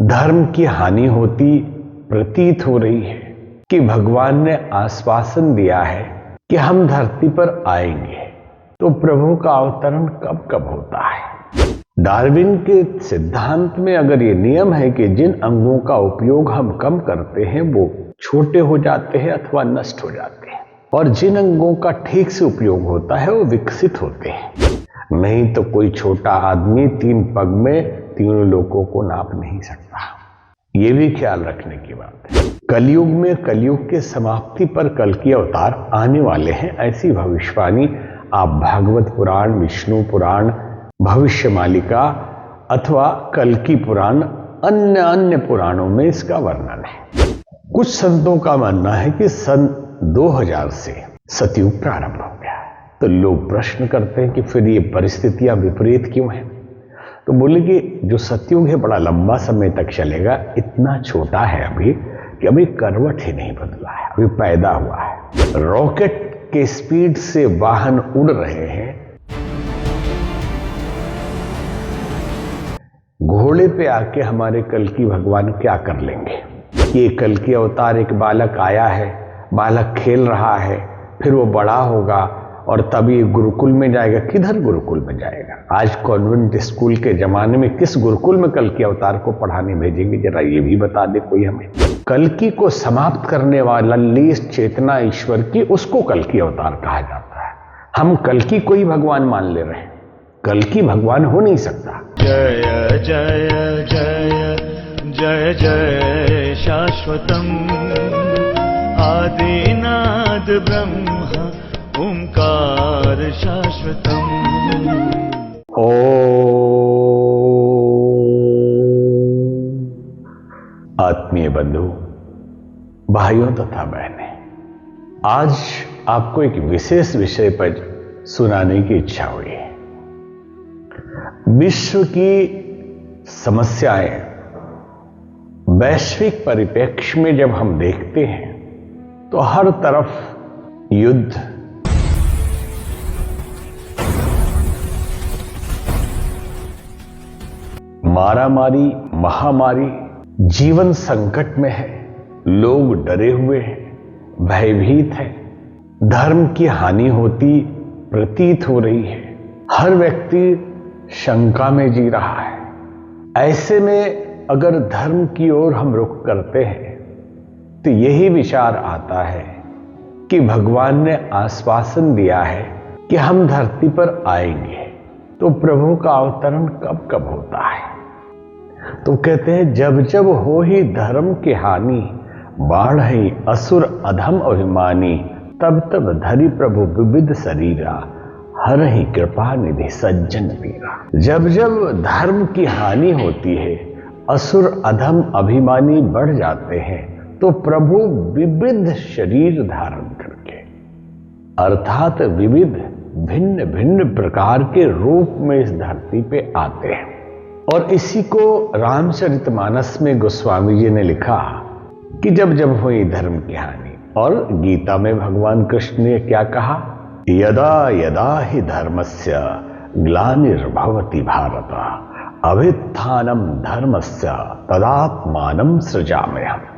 धर्म की हानि होती प्रतीत हो रही है कि भगवान ने आश्वासन दिया है कि हम धरती पर आएंगे, तो प्रभु का अवतरण कब कब होता है। डार्विन के सिद्धांत में अगर ये नियम है कि जिन अंगों का उपयोग हम कम करते हैं वो छोटे हो जाते हैं अथवा नष्ट हो जाते हैं, और जिन अंगों का ठीक से उपयोग होता है वो विकसित होते हैं। नहीं तो कोई छोटा आदमी 3 पग में तीनों लोगों को नाप नहीं सकता। ये भी ख्याल रखने की बात है। कलयुग में कलयुग के समाप्ति पर कल की अवतार आने वाले हैं, ऐसी भविष्यवाणी आप भागवत पुराण, विष्णु पुराण, भविष्य मालिका अथवा कल्कि पुराण, अन्य पुराणों में इसका वर्णन है। कुछ संतों का मानना है कि सन 2000 से सतयुग प्रारंभ हो गया है। तो लोग प्रश्न करते हैं कि फिर ये परिस्थितियां विपरीत क्यों हैं। तो बोले कि जो सतयुग है बड़ा लंबा समय तक चलेगा, इतना छोटा है अभी कि अभी करवट ही नहीं बदला है, अभी पैदा हुआ है। रॉकेट के स्पीड से वाहन उड़ रहे हैं, घोड़े पे आके हमारे कल्कि भगवान क्या कर लेंगे। ये कल्कि अवतार एक बालक आया है, बालक खेल रहा है, फिर वो बड़ा होगा और तभी गुरुकुल में जाएगा। किधर गुरुकुल में जाएगा? आज कॉन्वेंट स्कूल के जमाने में किस गुरुकुल में कल्कि अवतार को पढ़ाने भेजेंगे, जरा ये भी बता दे कोई हमें। कल्कि को समाप्त करने वाला लीस चेतना ईश्वर की, उसको कल्कि अवतार कहा जाता है। हम कल्कि को ही भगवान मान ले रहे हैं, कल्कि भगवान हो नहीं सकता। जय जय जय जय जय शाश्वतम् आदिनाद ब्रह्म ओंकार शाश्वतम्। आत्मीय बंधु, भाइयों तथा बहनें, आज आपको एक विशेष विषय पर सुनाने की इच्छा हुई है। विश्व की समस्याएं वैश्विक परिप्रेक्ष्य में जब हम देखते हैं तो हर तरफ युद्ध, मारामारी, महामारी, जीवन संकट में है, लोग डरे हुए हैं, भयभीत हैं, धर्म की हानि होती प्रतीत हो रही है, हर व्यक्ति शंका में जी रहा है। ऐसे में अगर धर्म की ओर हम रुख करते हैं तो यही विचार आता है कि भगवान ने आश्वासन दिया है कि हम धरती पर आएंगे, तो प्रभु का अवतरण कब कब होता है। तो कहते हैं जब जब हो ही धर्म की हानि, बाढ़ ही असुर अधम अभिमानी, तब तब धरि प्रभु विविध शरीरा, हर ही कृपा निधि सज्जन वीरा। जब जब धर्म की हानि होती है, असुर अधम अभिमानी बढ़ जाते हैं, तो प्रभु विविध शरीर धारण करके, अर्थात विविध भिन्न भिन्न प्रकार के रूप में इस धरती पे आते हैं। और इसी को रामचरितमानस में गोस्वामी जी ने लिखा कि जब जब हुई धर्म की हानि। और गीता में भगवान कृष्ण ने क्या कहा, यदा यदा हि धर्मस्य ग्लानिर्भवति भारत अभ्युत्थानं धर्मस्य तदात्मानं सृजाम्यहम्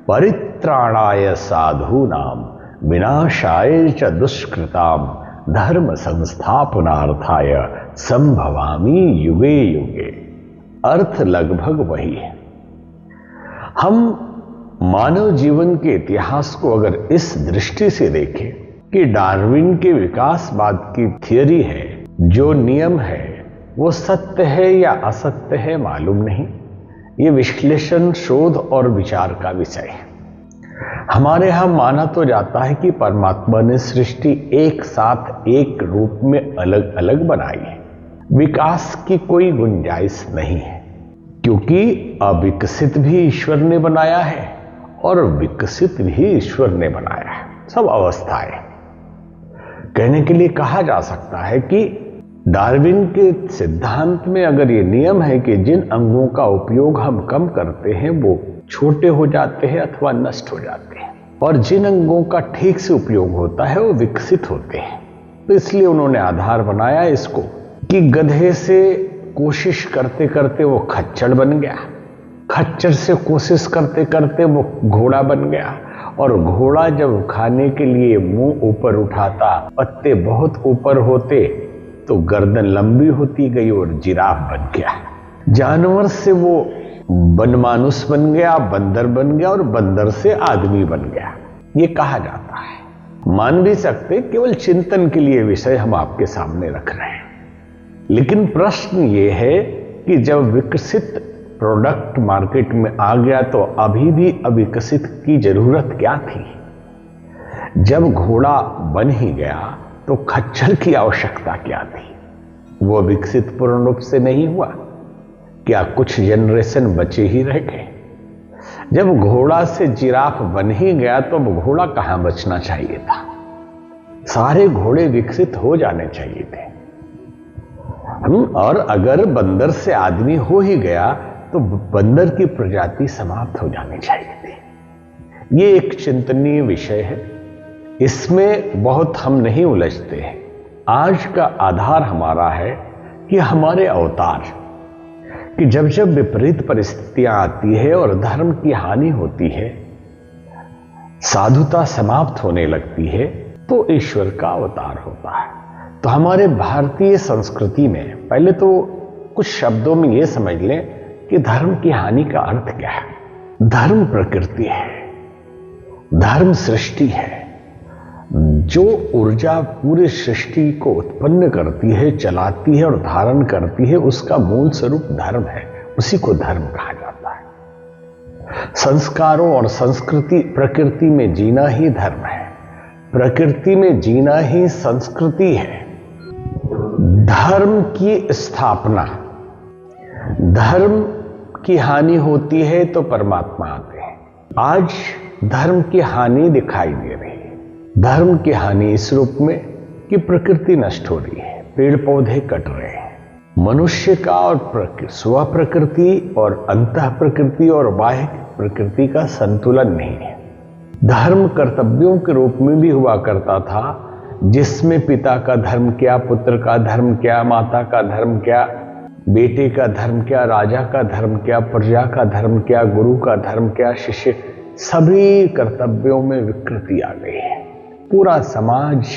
परित्राणाय साधूनां विनाशाय च दुष्कृतां धर्म संस्थापनार्थाय संभवामि युगे युगे। अर्थ लगभग वही है। हम मानव जीवन के इतिहास को अगर इस दृष्टि से देखें कि डार्विन के विकासवाद की थियरी है, जो नियम है वो सत्य है या असत्य है मालूम नहीं। ये विश्लेषण, शोध और विचार का विषय है। हमारे यहां माना तो जाता है कि परमात्मा ने सृष्टि एक साथ एक रूप में अलग अलग बनाई है, विकास की कोई गुंजाइश नहीं है, क्योंकि अविकसित भी ईश्वर ने बनाया है और विकसित भी ईश्वर ने बनाया है। सब अवस्थाएं। कहने के लिए कहा जा सकता है कि डार्विन के सिद्धांत में अगर ये नियम है कि जिन अंगों का उपयोग हम कम करते हैं वो छोटे हो जाते हैं अथवा नष्ट हो जाते हैं, और जिन अंगों का ठीक से उपयोग होता है वो विकसित होते हैं। तो इसलिए उन्होंने आधार बनाया इसको कि गधे से कोशिश करते करते वो खच्चड़ बन गया, खच्चर से कोशिश करते करते वो घोड़ा बन गया, और घोड़ा जब खाने के लिए मुंह ऊपर उठाता, पत्ते बहुत ऊपर होते तो गर्दन लंबी होती गई और जिराफ बन गया। जानवर से वो बनमानुस बन गया, बंदर बन गया, और बंदर से आदमी बन गया। ये कहा जाता है, मान भी सकते, केवल चिंतन के लिए विषय हम आपके सामने रख रहे हैं। लेकिन प्रश्न ये है कि जब विकसित प्रोडक्ट मार्केट में आ गया तो अभी भी अविकसित की जरूरत क्या थी? जब घोड़ा बन ही गया तो खच्चर की आवश्यकता क्या थी? वो विकसित पूर्ण रूप से नहीं हुआ, क्या कुछ जनरेशन बचे ही रह गए? जब घोड़ा से जिराफ बन ही गया तो अब घोड़ा कहां बचना चाहिए था? सारे घोड़े विकसित हो जाने चाहिए थे। और अगर बंदर से आदमी हो ही गया तो बंदर की प्रजाति समाप्त हो जानी चाहिए थी। ये एक चिंतनीय विषय है, इसमें बहुत हम नहीं उलझते हैं। आज का आधार हमारा है कि हमारे अवतार, कि जब जब विपरीत परिस्थितियां आती है और धर्म की हानि होती है, साधुता समाप्त होने लगती है, तो ईश्वर का अवतार होता है। तो हमारे भारतीय संस्कृति में पहले तो कुछ शब्दों में यह समझ लें कि धर्म की हानि का अर्थ क्या है। धर्म प्रकृति है, धर्म सृष्टि है, जो ऊर्जा पूरी सृष्टि को उत्पन्न करती है, चलाती है और धारण करती है, उसका मूल स्वरूप धर्म है। उसी को धर्म कहा जाता है। संस्कारों और संस्कृति, प्रकृति में जीना ही धर्म है, प्रकृति में जीना ही संस्कृति है। धर्म की स्थापना, धर्म की हानि होती है तो परमात्मा आते हैं। आज धर्म की हानि दिखाई दे रही है। धर्म की हानि इस रूप में कि प्रकृति नष्ट हो रही है, पेड़ पौधे कट रहे हैं, मनुष्य का और स्व प्रकृति और अंतः प्रकृति और बाह्य प्रकृति का संतुलन नहीं है। धर्म कर्तव्यों के रूप में भी हुआ करता था, जिसमें पिता का धर्म क्या, पुत्र का धर्म क्या, माता का धर्म क्या, बेटे का धर्म क्या, राजा का धर्म क्या, प्रजा का धर्म क्या, गुरु का धर्म क्या, शिष्य, सभी कर्तव्यों में विकृति आ गई है। पूरा समाज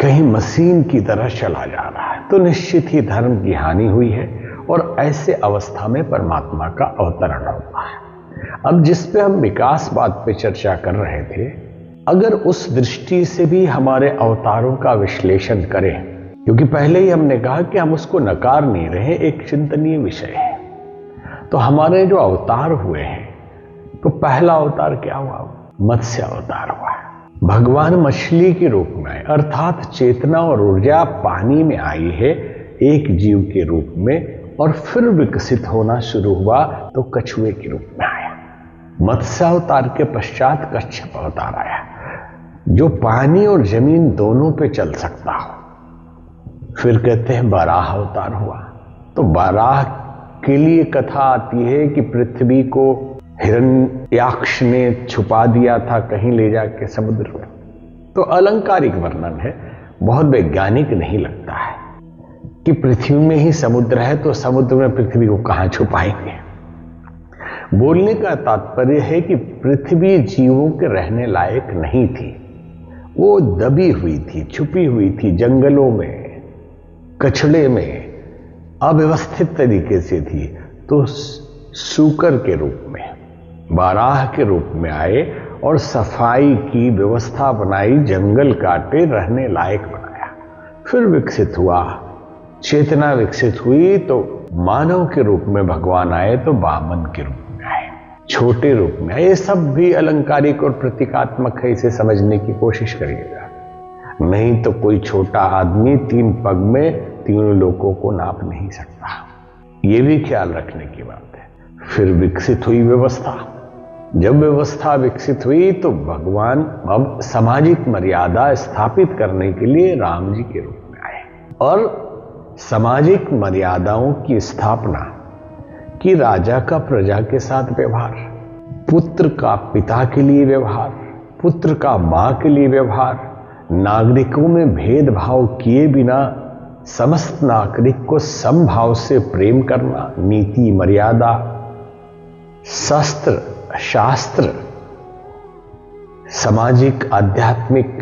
कहीं मशीन की तरह चला जा रहा है। तो निश्चित ही धर्म की हानि हुई है और ऐसे अवस्था में परमात्मा का अवतरण होता है। अब जिस पे हम विकासवाद पे चर्चा कर रहे थे, अगर उस दृष्टि से भी हमारे अवतारों का विश्लेषण करें, क्योंकि पहले ही हमने कहा कि हम उसको नकार नहीं रहे, एक चिंतनीय विषय है। तो हमारे जो अवतार हुए हैं, तो पहला अवतार क्या हुआ? मत्स्य अवतार हुआ। भगवान मछली के रूप में आए, अर्थात चेतना और ऊर्जा पानी में आई है एक जीव के रूप में, और फिर विकसित होना शुरू हुआ तो कछुए के रूप में आया। मत्स्य अवतार के पश्चात कच्छप अवतार आया, जो पानी और जमीन दोनों पे चल सकता हो। फिर कहते हैं बराह अवतार हुआ। तो बराह के लिए कथा आती है कि पृथ्वी को हिरण्याक्ष ने छुपा दिया था कहीं ले जाके समुद्र में। तो अलंकारिक वर्णन है, बहुत वैज्ञानिक नहीं लगता है कि पृथ्वी में ही समुद्र है तो समुद्र में पृथ्वी को कहां छुपाएंगे। बोलने का तात्पर्य है कि पृथ्वी जीवों के रहने लायक नहीं थी, वो दबी हुई थी, छुपी हुई थी, जंगलों में, कचड़े में, अव्यवस्थित तरीके से थी। तो सूकर के रूप में, बाराह के रूप में आए और सफाई की व्यवस्था बनाई, जंगल काटे, रहने लायक बनाया। फिर विकसित हुआ, चेतना विकसित हुई तो मानव के रूप में भगवान आए, तो वामन के रूप में आए, छोटे रूप में आए। ये सब भी अलंकारिक और प्रतीकात्मक है, इसे समझने की कोशिश करिएगा। नहीं तो कोई छोटा आदमी 3 पग में तीनों लोगों को नाप नहीं सकता। ये भी ख्याल रखने की बात है। फिर विकसित हुई व्यवस्था। जब व्यवस्था विकसित हुई तो भगवान अब सामाजिक मर्यादा स्थापित करने के लिए राम जी के रूप में आए, और सामाजिक मर्यादाओं की स्थापना कि राजा का प्रजा के साथ व्यवहार, पुत्र का पिता के लिए व्यवहार, पुत्र का मां के लिए व्यवहार, नागरिकों में भेदभाव किए बिना समस्त नागरिक को समभाव से प्रेम करना, नीति मर्यादा, शस्त्र, शास्त्र, सामाजिक, आध्यात्मिक,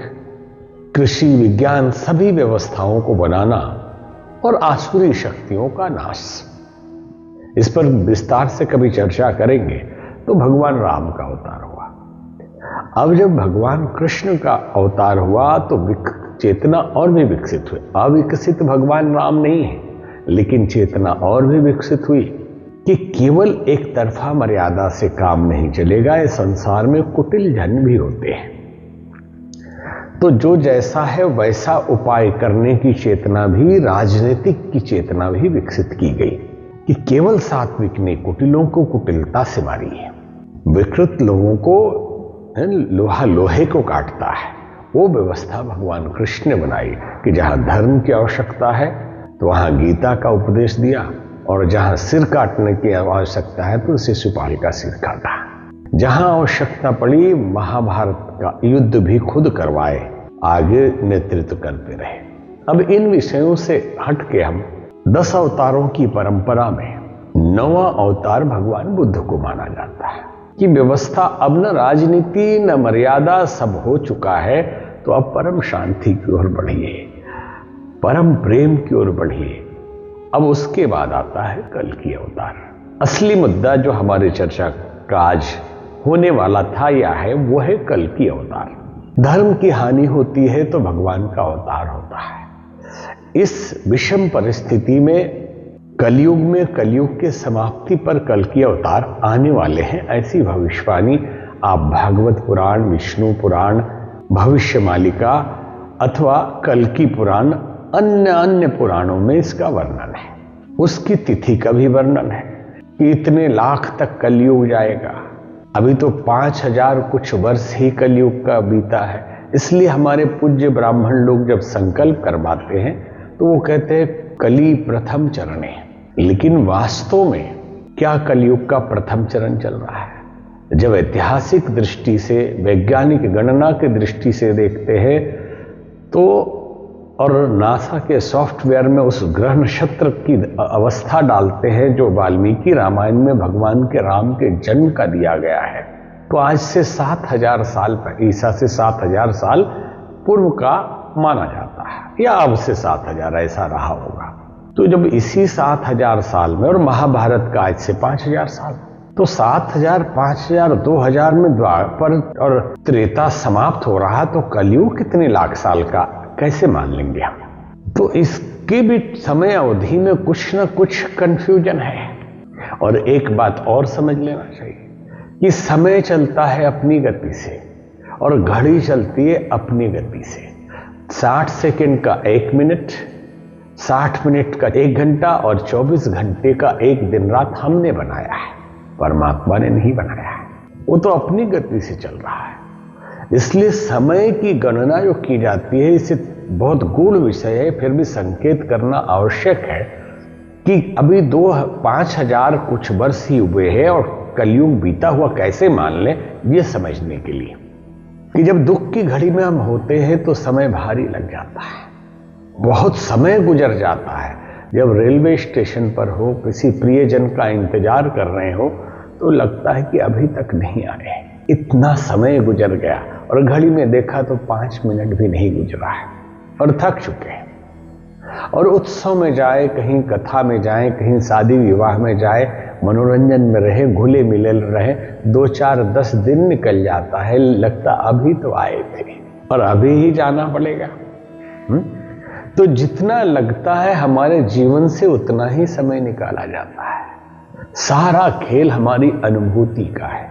कृषि, विज्ञान, सभी व्यवस्थाओं को बनाना और आसुरी शक्तियों का नाश। इस पर विस्तार से कभी चर्चा करेंगे। तो भगवान राम का अवतार हुआ। अब जब भगवान कृष्ण का अवतार हुआ तो चेतना और भी विकसित हुई। अविकसित भगवान राम नहीं है, लेकिन चेतना और भी विकसित हुई कि केवल एक तरफा मर्यादा से काम नहीं चलेगा। इस संसार में कुटिल जन भी होते हैं। तो जो जैसा है वैसा उपाय करने की चेतना भी, राजनीतिक की चेतना भी विकसित की गई कि केवल सात्विक ने कुटिलों को कुटिलता से मारी है। विकृत लोगों को लोहा लोहे को काटता है। वो व्यवस्था भगवान कृष्ण ने बनाई कि जहां धर्म की आवश्यकता है तो वहां गीता का उपदेश दिया, और जहां सिर काटने की आवश्यकता है तो शिशुपाल का सिर काटा। जहां आवश्यकता पड़ी महाभारत का युद्ध भी खुद करवाए, आगे नेतृत्व करते रहे। अब इन विषयों से हटके हम 10 अवतारों की परंपरा में 9वां अवतार भगवान बुद्ध को माना जाता है कि व्यवस्था अब न राजनीति न मर्यादा, सब हो चुका है। तो अब परम शांति की ओर बढ़िए, परम प्रेम की ओर बढ़िए। अब उसके बाद आता है कल की अवतार। असली मुद्दा जो हमारी चर्चा का आज होने वाला था या है, वो है कल की अवतार। धर्म की हानि होती है तो भगवान का अवतार होता है। इस विषम परिस्थिति में कलयुग में, कलयुग के समाप्ति पर कल की अवतार आने वाले हैं, ऐसी भविष्यवाणी आप भागवत पुराण, विष्णु पुराण, भविष्य मालिका अथवा कल की पुराण, अन्य पुराणों में इसका वर्णन है। उसकी तिथि का भी वर्णन है कि इतने लाख तक कलयुग जाएगा। अभी तो 5000 कुछ वर्ष ही कलयुग का बीता है। इसलिए हमारे पूज्य ब्राह्मण लोग जब संकल्प करवाते हैं तो वो कहते हैं कली प्रथम चरण है। लेकिन वास्तव में क्या कलयुग का प्रथम चरण चल रहा है? जब ऐतिहासिक दृष्टि से, वैज्ञानिक गणना की दृष्टि से देखते हैं तो, और नासा के सॉफ्टवेयर में उस ग्रह नक्षत्र की अवस्था डालते हैं जो वाल्मीकि रामायण में भगवान के राम के जन्म का दिया गया है, तो आज से 7000 साल, ईसा से 7000 साल पूर्व का माना जाता है, या अब से 7000 ऐसा रहा होगा। तो जब इसी 7000 साल में, और महाभारत का आज से 5000 साल, तो 7000, 5000, 2000 में द्वापर और त्रेता समाप्त हो रहा, तो कलयुग कितने लाख साल का कैसे मान लेंगे हम? तो इसके भी समय अवधि में कुछ न कुछ कंफ्यूजन है। और एक बात और समझ लेना चाहिए कि समय चलता है अपनी गति से और घड़ी चलती है अपनी गति से। 60 सेकंड का 1 मिनट, 60 मिनट का 1 घंटा और 24 घंटे का 1 दिन रात हमने बनाया है, परमात्मा ने नहीं बनाया है। वो तो अपनी गति से चल रहा है। इसलिए समय की गणना जो की जाती है, इसे बहुत गूढ़ विषय है, फिर भी संकेत करना आवश्यक है कि अभी 5000 कुछ वर्ष ही हुए हैं और कलयुग बीता हुआ कैसे मान लें, ये समझने के लिए कि जब दुख की घड़ी में हम होते हैं तो समय भारी लग जाता है, बहुत समय गुजर जाता है। जब रेलवे स्टेशन पर हो, किसी प्रियजन का इंतजार कर रहे हो, तो लगता है कि अभी तक नहीं आए, इतना समय गुजर गया, और घड़ी में देखा तो 5 मिनट भी नहीं गुजरा है और थक चुके हैं। और उत्सव में जाए, कहीं कथा में जाए, कहीं शादी विवाह में जाए, मनोरंजन में रहे, घुले मिले रहे, 2, 4, 10 दिन निकल जाता है, लगता अभी तो आए थे और अभी ही जाना पड़ेगा। तो जितना लगता है हमारे जीवन से उतना ही समय निकाला जाता है। सारा खेल हमारी अनुभूति का है,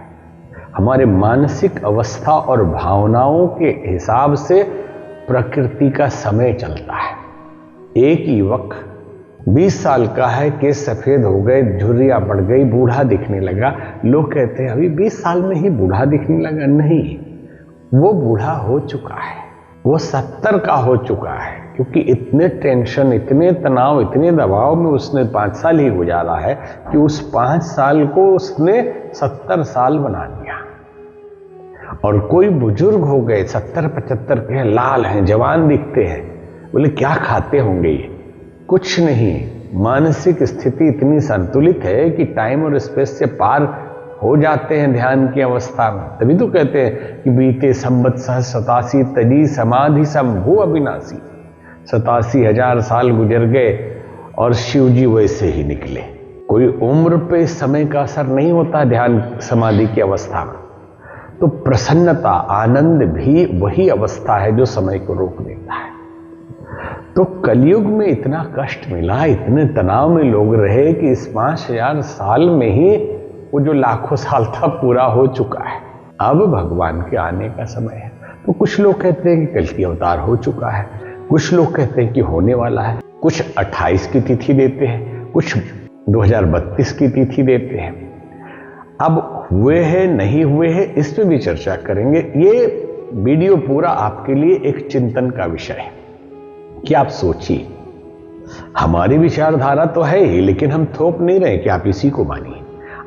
हमारे मानसिक अवस्था और भावनाओं के हिसाब से प्रकृति का समय चलता है। एक युवक 20 साल का है, केस सफेद हो गए, झुर्रियां बढ़ गई, बूढ़ा दिखने लगा। लोग कहते हैं अभी 20 साल में ही बूढ़ा दिखने लगा। नहीं, वो बूढ़ा हो चुका है, वो 70 का हो चुका है, क्योंकि इतने टेंशन, इतने तनाव, इतने दबाव में उसने 5 साल ही गुजारा है कि उस 5 साल को उसने 70 साल बना दिया। और कोई बुजुर्ग हो गए 70-75 के, लाल हैं, जवान दिखते हैं, बोले क्या खाते होंगे ये? कुछ नहीं, मानसिक स्थिति इतनी संतुलित है कि टाइम और स्पेस से पार हो जाते हैं ध्यान की अवस्था में। तभी तो कहते हैं कि बीते संवत्सर 87 तजी समाधि संभू अविनाशी। 87,000 साल गुजर गए और शिव जी वैसे ही निकले। कोई उम्र पे समय का असर नहीं होता ध्यान समाधि की अवस्था में। तो प्रसन्नता, आनंद भी वही अवस्था है जो समय को रोक देता है। तो कलयुग में इतना कष्ट मिला, इतने तनाव में लोग रहे कि इस 5,000 साल में ही वो जो लाखों साल था पूरा हो चुका है। अब भगवान के आने का समय है। तो कुछ लोग कहते हैं कि कल की अवतार हो चुका है, कुछ लोग कहते हैं कि होने वाला है, कुछ 28 की तिथि देते हैं, कुछ 2032 की तिथि देते हैं। अब हुए हैं नहीं हुए हैं इस पे भी चर्चा करेंगे। ये वीडियो पूरा आपके लिए एक चिंतन का विषय है कि आप सोचिए, हमारी विचारधारा तो है ही, लेकिन हम थोप नहीं रहे कि आप इसी को मानिए।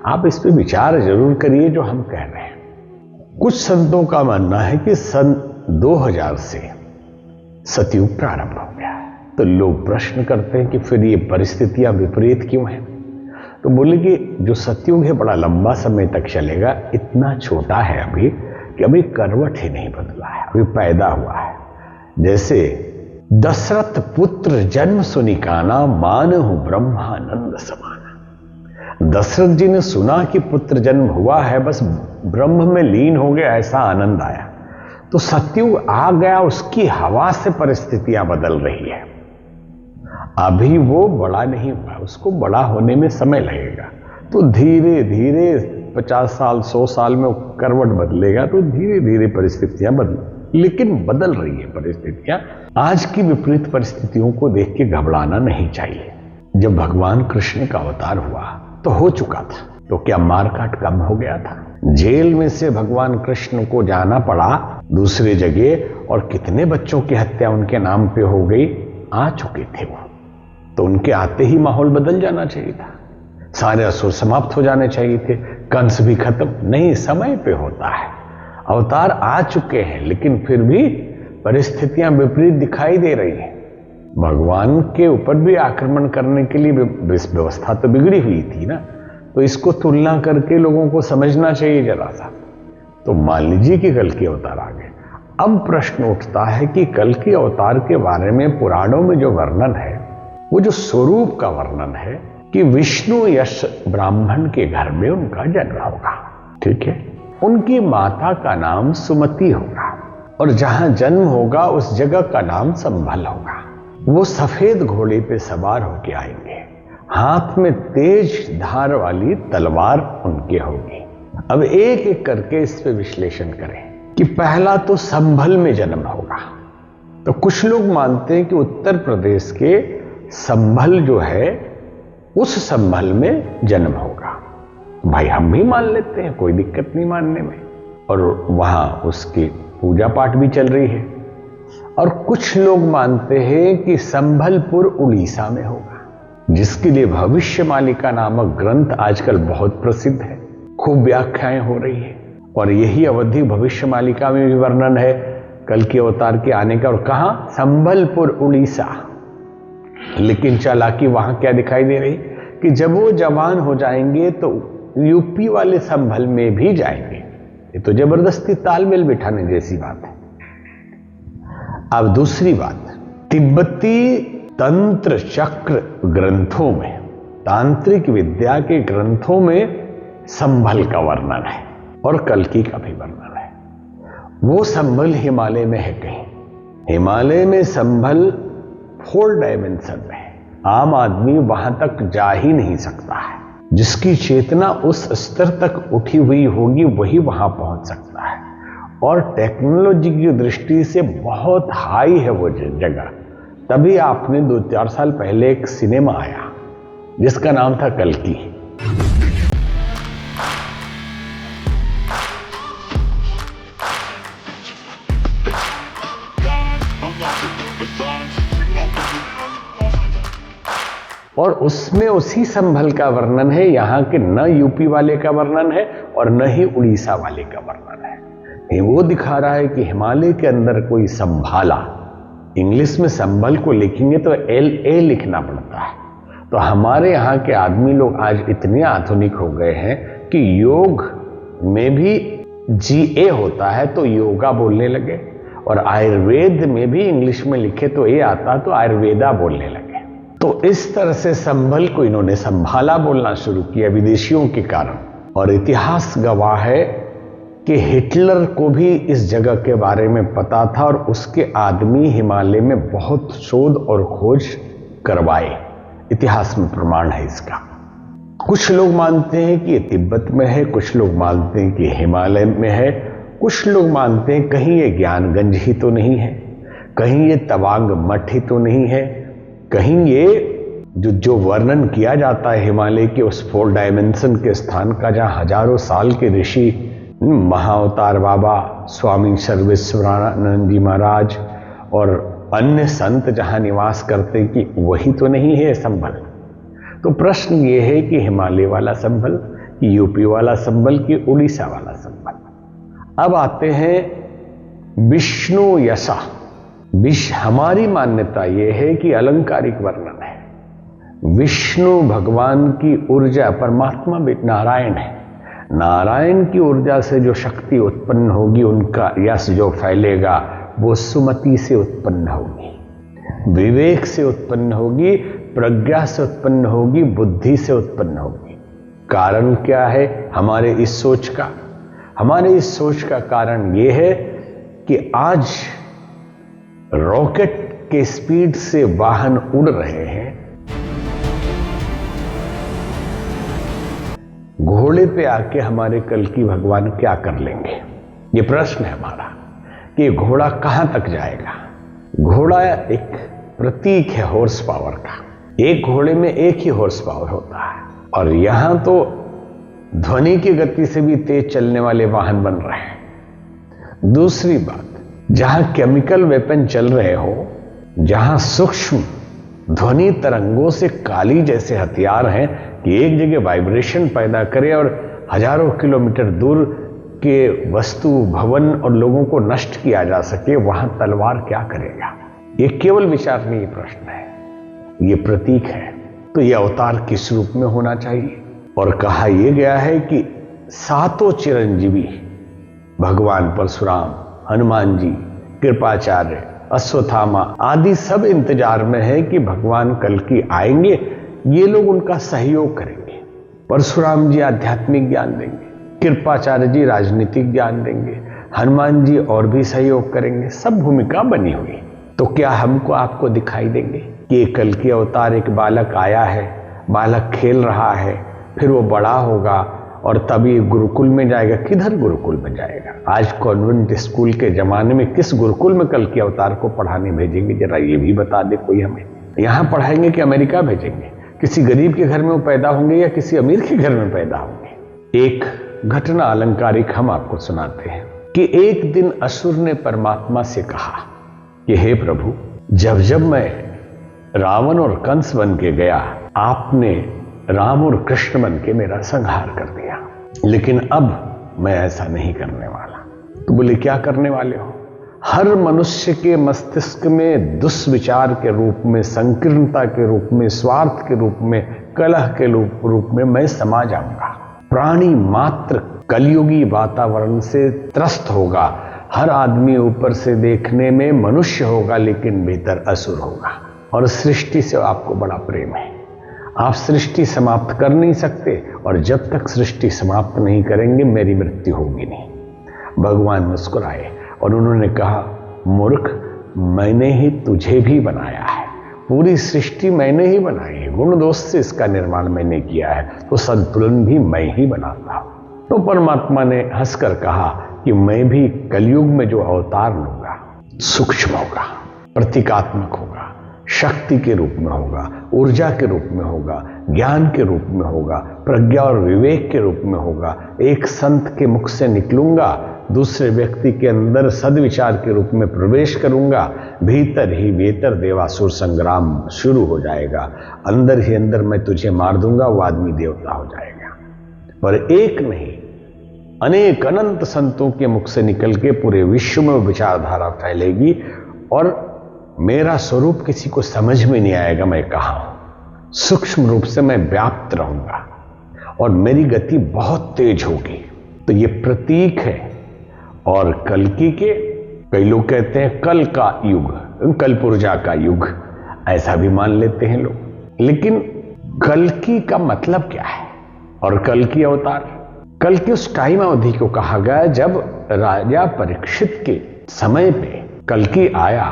आप इस पे विचार जरूर करिए जो हम कह रहे हैं। कुछ संतों का मानना है कि सन 2000 से सतयुग प्रारंभ हो गया है। तो लोग प्रश्न करते हैं कि फिर ये परिस्थितियां विपरीत क्यों हैं? तो बोले कि जो सतयुग है बड़ा लंबा समय तक चलेगा, इतना छोटा है अभी कि अभी करवट ही नहीं बदला है, अभी पैदा हुआ है। जैसे दशरथ पुत्र जन्म सुनिकाना, मानहु ब्रह्मानंद समाना। दशरथ जी ने सुना कि पुत्र जन्म हुआ है, बस ब्रह्म में लीन हो गया, ऐसा आनंद आया। तो सतयुग आ गया, उसकी हवा से परिस्थितियां बदल रही है। अभी वो बड़ा नहीं हुआ, उसको बड़ा होने में समय लगेगा। तो धीरे धीरे 50 साल 100 साल में करवट बदलेगा, तो धीरे धीरे परिस्थितियां लेकिन बदल रही है परिस्थितियां। आज की विपरीत परिस्थितियों को देख के घबराना नहीं चाहिए। जब भगवान कृष्ण का अवतार हुआ तो हो चुका था, तो क्या मारकाट कम हो गया था? जेल में से भगवान कृष्ण को जाना पड़ा दूसरे जगह, और कितने बच्चों की हत्या उनके नाम पे हो गई। आ चुके थे वो, तो उनके आते ही माहौल बदल जाना चाहिए था, सारे असुर समाप्त हो जाने चाहिए थे, कंस भी खत्म। नहीं, समय पे होता है। अवतार आ चुके हैं, लेकिन फिर भी परिस्थितियां विपरीत दिखाई दे रही हैं। भगवान के ऊपर भी आक्रमण करने के लिए व्यवस्था तो बिगड़ी हुई थी ना। तो इसको तुलना करके लोगों को समझना चाहिए जरा सा। तो मान लीजिए कि कल की अवतार आ गए। अब प्रश्न उठता है कि कल की अवतार के बारे में पुराणों में जो वर्णन है, वो जो स्वरूप का वर्णन है कि विष्णु यश ब्राह्मण के घर में उनका जन्म होगा। ठीक है, उनकी माता का नाम सुमति होगा, और जहां जन्म होगा उस जगह का नाम संभल होगा। वो सफेद घोड़े पे सवार होके आएंगे, हाथ में तेज धार वाली तलवार उनके होगी। अब एक एक करके इस पे विश्लेषण करें कि पहला तो संभल में जन्म होगा। तो कुछ लोग मानते हैं कि उत्तर प्रदेश के संभल जो है, उस संभल में जन्म होगा। भाई हम भी मान लेते हैं, कोई दिक्कत नहीं मानने में, और वहां उसकी पूजा पाठ भी चल रही है। और कुछ लोग मानते हैं कि संभलपुर उड़ीसा में होगा, जिसके लिए भविष्यमालिका नामक ग्रंथ आजकल बहुत प्रसिद्ध है, खूब व्याख्याएं हो रही है। और यही अवधि भविष्यमालिका में भी वर्णन है कल के अवतार के आने का। और कहां? संभलपुर उड़ीसा। लेकिन चालाकी वहां क्या दिखाई दे रही कि जब वो जवान हो जाएंगे तो यूपी वाले संभल में भी जाएंगे। ये तो जबरदस्ती तालमेल बिठाने जैसी बात है। अब दूसरी बात, तिब्बती तंत्र चक्र ग्रंथों में, तांत्रिक विद्या के ग्रंथों में संभल का वर्णन है और कल्कि का भी वर्णन है। वो संभल हिमालय में है कहीं, हिमालय में संभल 4 डायमेंशन में है। आम आदमी वहां तक जा ही नहीं सकता है। जिसकी चेतना उस स्तर तक उठी हुई होगी वही वहां पहुंच सकता है। और टेक्नोलॉजी की दृष्टि से बहुत हाई है वो जगह। तभी आपने 2-4 साल पहले एक सिनेमा आया जिसका नाम था कल्कि। और उसमें उसी संभल का वर्णन है, यहां के न यूपी वाले का वर्णन है और न ही उड़ीसा वाले का वर्णन है। वो दिखा रहा है कि हिमालय के अंदर कोई संभाला, इंग्लिश में संभल को लिखेंगे तो LA लिखना पड़ता है। तो हमारे यहाँ के आदमी लोग आज इतने आधुनिक हो गए हैं कि योग में भी GA होता है तो योगा बोलने लगे, और आयुर्वेद में भी इंग्लिश में लिखे तो ए आता तो आयुर्वेदा बोलने लगे। तो इस तरह से संभल को इन्होंने संभाला बोलना शुरू किया विदेशियों के कारण। और इतिहास गवाह है कि हिटलर को भी इस जगह के बारे में पता था और उसके आदमी हिमालय में बहुत शोध और खोज करवाए। इतिहास में प्रमाण है इसका। कुछ लोग मानते हैं कि ये तिब्बत में है, कुछ लोग मानते हैं कि हिमालय में है, कुछ लोग मानते हैं कहीं ये ज्ञानगंज ही तो नहीं है, कहीं ये तवांग मठ ही तो नहीं है, कहीं ये जो वर्णन किया जाता है हिमालय के उस 4 डायमेंशन के स्थान का जहां हजारों साल के ऋषि महाअवतार बाबा स्वामी सर्वेश्वरानंद जी महाराज और अन्य संत जहां निवास करते कि वही तो नहीं है संभल। तो प्रश्न ये है कि हिमालय वाला संभल, कि यूपी वाला संभल, कि उड़ीसा वाला संभल। अब आते हैं विष्णु यशा। हमारी मान्यता यह है कि अलंकारिक वर्णन है। विष्णु भगवान की ऊर्जा, परमात्मा नारायण है, नारायण की ऊर्जा से जो शक्ति उत्पन्न होगी, उनका यश जो फैलेगा वो सुमति से उत्पन्न होगी, विवेक से उत्पन्न होगी, प्रज्ञा से उत्पन्न होगी, बुद्धि से उत्पन्न होगी। कारण क्या है हमारे इस सोच का? हमारे इस सोच का कारण यह है कि आज रॉकेट के स्पीड से वाहन उड़ रहे हैं, घोड़े पे आके हमारे कल की भगवान क्या कर लेंगे? ये प्रश्न है हमारा कि घोड़ा कहां तक जाएगा। घोड़ा एक प्रतीक है हॉर्स पावर का। एक घोड़े में एक ही हॉर्स पावर होता है, और यहां तो ध्वनि की गति से भी तेज चलने वाले वाहन बन रहे हैं। दूसरी बात, जहां केमिकल वेपन चल रहे हो, जहां सूक्ष्म ध्वनि तरंगों से काली जैसे हथियार हैं कि एक जगह वाइब्रेशन पैदा करे और हजारों किलोमीटर दूर के वस्तु, भवन और लोगों को नष्ट किया जा सके, वहां तलवार क्या करेगा? ये केवल विचारणीय प्रश्न है, ये प्रतीक है। तो ये अवतार किस रूप में होना चाहिए? और कहा यह गया है कि 7 चिरंजीवी भगवान परशुराम, हनुमान जी, कृपाचार्य, अश्वत्थामा आदि सब इंतजार में है कि भगवान कल की आएंगे, ये लोग उनका सहयोग करेंगे। परशुराम जी आध्यात्मिक ज्ञान देंगे, कृपाचार्य जी राजनीतिक ज्ञान देंगे, हनुमान जी और भी सहयोग करेंगे। सब भूमिका बनी हुई। तो क्या हमको आपको दिखाई देंगे कि कल की अवतार एक बालक आया है, बालक खेल रहा है, फिर वो बड़ा होगा और तभी गुरुकुल में जाएगा? किधर गुरुकुल में जाएगा? आज कॉन्वेंट स्कूल के जमाने में किस गुरुकुल में कल के अवतार को पढ़ाने भेजेंगे? जरा ये भी बता दे कोई हमें। यहां पढ़ाएंगे कि अमेरिका भेजेंगे? किसी गरीब के घर में वो पैदा होंगे या किसी अमीर के घर में पैदा होंगे? एक घटना अलंकारिक हम आपको सुनाते हैं कि एक दिन असुर ने परमात्मा से कहा कि हे प्रभु, जब जब मैं रावण और कंस बन के गया, आपने राम और कृष्ण बन के मेरा संहार कर दिया, लेकिन अब मैं ऐसा नहीं करने वाला। तो बोले क्या करने वाले हो? हर मनुष्य के मस्तिष्क में दुष्विचार के रूप में, संकीर्णता के रूप में, स्वार्थ के रूप में, कलह के रूप में मैं समा जाऊंगा। प्राणी मात्र कलयुगी वातावरण से त्रस्त होगा। हर आदमी ऊपर से देखने में मनुष्य होगा लेकिन भीतर असुर होगा। और सृष्टि से आपको बड़ा प्रेम है, आप सृष्टि समाप्त कर नहीं सकते, और जब तक सृष्टि समाप्त नहीं करेंगे मेरी मृत्यु होगी नहीं। भगवान मुस्कुराए और उन्होंने कहा, मूर्ख, मैंने ही तुझे भी बनाया है, पूरी सृष्टि मैंने ही बनाई है, गुण दोष से इसका निर्माण मैंने किया है, तो संतुलन भी मैं ही बनाता हूं। तो परमात्मा ने हंसकर कहा कि मैं भी कलयुग में जो अवतार लूंगा सूक्ष्म होगा, प्रतीकात्मक होगा, शक्ति के रूप में होगा, ऊर्जा के रूप में होगा, ज्ञान के रूप में होगा, प्रज्ञा और विवेक के रूप में होगा। एक संत के मुख से निकलूंगा, दूसरे व्यक्ति के अंदर सद्विचार के रूप में प्रवेश करूंगा, भीतर ही भीतर देवासुर संग्राम शुरू हो जाएगा, अंदर ही अंदर मैं तुझे मार दूंगा, वो आदमी देवता हो जाएगा। पर एक नहीं, अनेक अनंत संतों के मुख से निकल के पूरे विश्व में विचारधारा फैलेगी और मेरा स्वरूप किसी को समझ में नहीं आएगा मैं कहां हूं। सूक्ष्म रूप से मैं व्याप्त रहूंगा और मेरी गति बहुत तेज होगी। तो ये प्रतीक है। और कल्कि के कई लोग कहते हैं कल का युग, कलपुर्जा का युग, ऐसा भी मान लेते हैं लोग। लेकिन कल्कि का मतलब क्या है? और कल्कि अवतार, कल्कि उस टाइम अवधि को कहा गया जब राजा परीक्षित के समय पे कल्कि आया।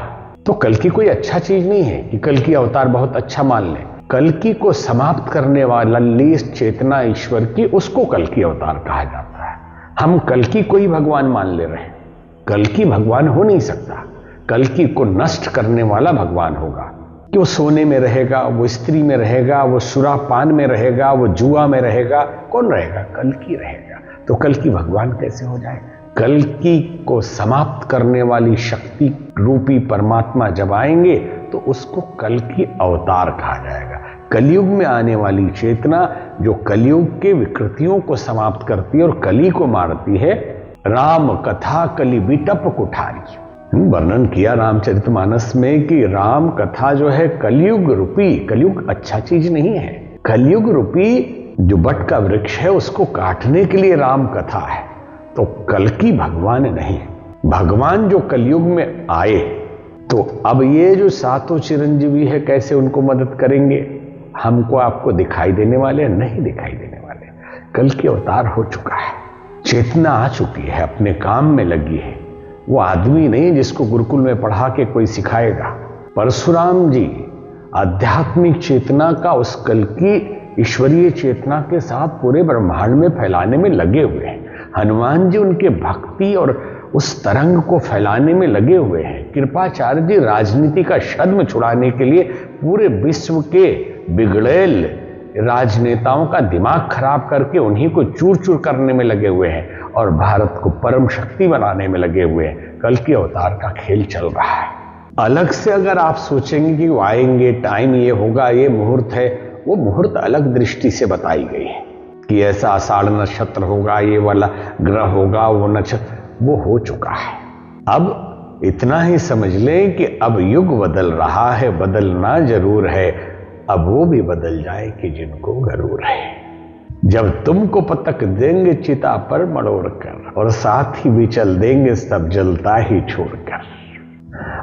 तो कल्कि कोई अच्छा चीज नहीं है कि कल्कि अवतार बहुत अच्छा मान लें। कल्कि को समाप्त करने वाला लीस चेतना ईश्वर की, उसको कल्कि अवतार कहा जाता है। हम कल्कि को ही भगवान मान ले रहे हैं। कल्कि भगवान हो नहीं सकता। कल्कि को नष्ट करने वाला भगवान होगा कि वो सोने में रहेगा, वो स्त्री में रहेगा, वो सुरापान में रहेगा, वो जुआ में रहेगा। कौन रहेगा? कल्कि रहेगा। तो कल्कि भगवान कैसे हो जाए? कल्कि को समाप्त करने वाली शक्ति रूपी परमात्मा जब आएंगे तो उसको कल्कि अवतार कहा जाएगा। कलयुग में आने वाली चेतना जो कलयुग के विकृतियों को समाप्त करती है और कली को मारती है, राम कथा कलि बिटप कुठारी। वर्णन किया रामचरितमानस में कि राम कथा जो है कलयुग रूपी, कलयुग अच्छा चीज नहीं है, कलयुग रूपी जो बट का वृक्ष है उसको काटने के लिए राम कथा है। तो कल्कि भगवान नहीं, भगवान जो कलयुग में आए तो अब ये जो सातों चिरंजीवी है कैसे उनको मदद करेंगे? हमको आपको दिखाई देने वाले नहीं दिखाई देने वाले। कल्कि अवतार हो चुका है, चेतना आ चुकी है, अपने काम में लगी है। वो आदमी नहीं जिसको गुरुकुल में पढ़ा के कोई सिखाएगा। परशुराम जी आध्यात्मिक चेतना का उस कल्कि ईश्वरीय चेतना के साथ पूरे ब्रह्मांड में फैलाने में लगे हुए हैं। हनुमान जी उनके भक्ति और उस तरंग को फैलाने में लगे हुए हैं। कृपाचार्य जी राजनीति का छद्म छुड़ाने के लिए पूरे विश्व के बिगड़ेल राजनेताओं का दिमाग खराब करके उन्हीं को चूर चूर करने में लगे हुए हैं और भारत को परम शक्ति बनाने में लगे हुए हैं। कल्कि अवतार का खेल चल रहा है। अलग से अगर आप सोचेंगे कि वो आएंगे, टाइम ये होगा, ये मुहूर्त है, वो मुहूर्त अलग दृष्टि से बताई गई है कि ऐसा आषाढ़ नक्षत्र होगा, ये वाला ग्रह होगा, वो नक्षत्र, वो हो चुका है। अब इतना ही समझ लें कि अब युग बदल रहा है, बदलना जरूर है। अब वो भी बदल जाए कि जिनको गरूर है। जब तुमको पतक देंगे चिता पर मड़ोड़ कर और साथ ही भी चल देंगे सब जलता ही छोड़कर।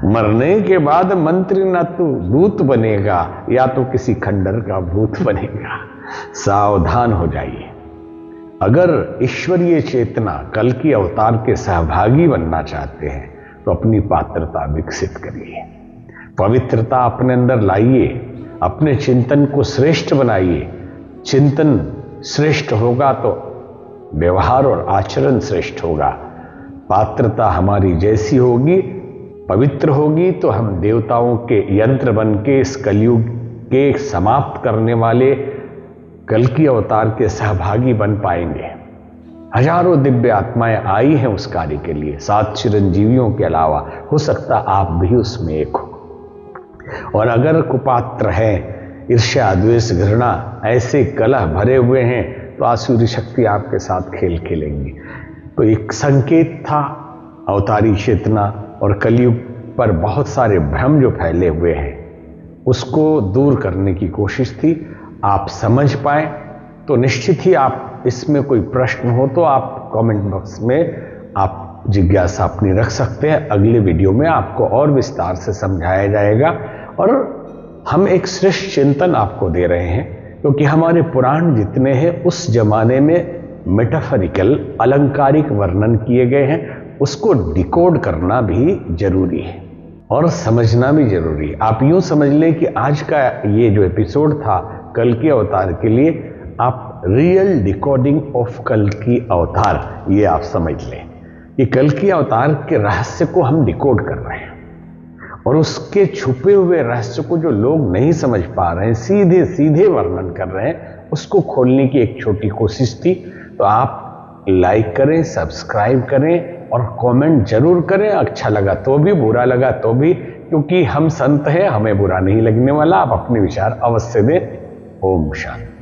मरने के बाद मंत्री ना तो दूत बनेगा या तो किसी खंडर का भूत बनेगा। सावधान हो जाइए। अगर ईश्वरीय चेतना कल्कि अवतार के सहभागी बनना चाहते हैं तो अपनी पात्रता विकसित करिए, पवित्रता अपने अंदर लाइए, अपने चिंतन को श्रेष्ठ बनाइए। चिंतन श्रेष्ठ होगा तो व्यवहार और आचरण श्रेष्ठ होगा। पात्रता हमारी जैसी होगी, पवित्र होगी, तो हम देवताओं के यंत्र बन के इस कलयुग के समाप्त करने वाले कल्कि अवतार के सहभागी बन पाएंगे। हजारों दिव्य आत्माएं आई हैं उस कार्य के लिए, 7 चिरंजीवियों के अलावा। हो सकता आप भी उसमें एक हो। और अगर कुपात्र हैं, ईर्ष्या द्वेष घृणा ऐसे कलह भरे हुए हैं, तो आसुरी शक्ति आपके साथ खेल खेलेंगी। तो एक संकेत था अवतारी चेतना और कलयुग पर बहुत सारे भ्रम जो फैले हुए हैं उसको दूर करने की कोशिश थी। आप समझ पाए तो निश्चित ही आप इसमें कोई प्रश्न हो तो आप कमेंट बॉक्स में आप जिज्ञासा अपनी रख सकते हैं। अगले वीडियो में आपको और विस्तार से समझाया जाएगा और हम एक श्रेष्ठ चिंतन आपको दे रहे हैं, क्योंकि हमारे पुराण जितने हैं उस जमाने में मेटाफरिकल अलंकारिक वर्णन किए गए हैं, उसको डिकोड करना भी जरूरी है और समझना भी जरूरी है। आप यूं समझ लें कि आज का ये जो एपिसोड था कल्कि अवतार के लिए, आप रियल डिकोडिंग ऑफ कल्कि अवतार, ये आप समझ लें कि कल्कि अवतार के रहस्य को हम डिकोड कर रहे हैं और उसके छुपे हुए रहस्य को जो लोग नहीं समझ पा रहे हैं, सीधे सीधे वर्णन कर रहे हैं, उसको खोलने की एक छोटी कोशिश थी। तो आप लाइक करें, सब्सक्राइब करें और कमेंट जरूर करें। अच्छा लगा तो भी, बुरा लगा तो भी, क्योंकि हम संत हैं, हमें बुरा नहीं लगने वाला। आप अपने विचार अवश्य दें। ओम शांति।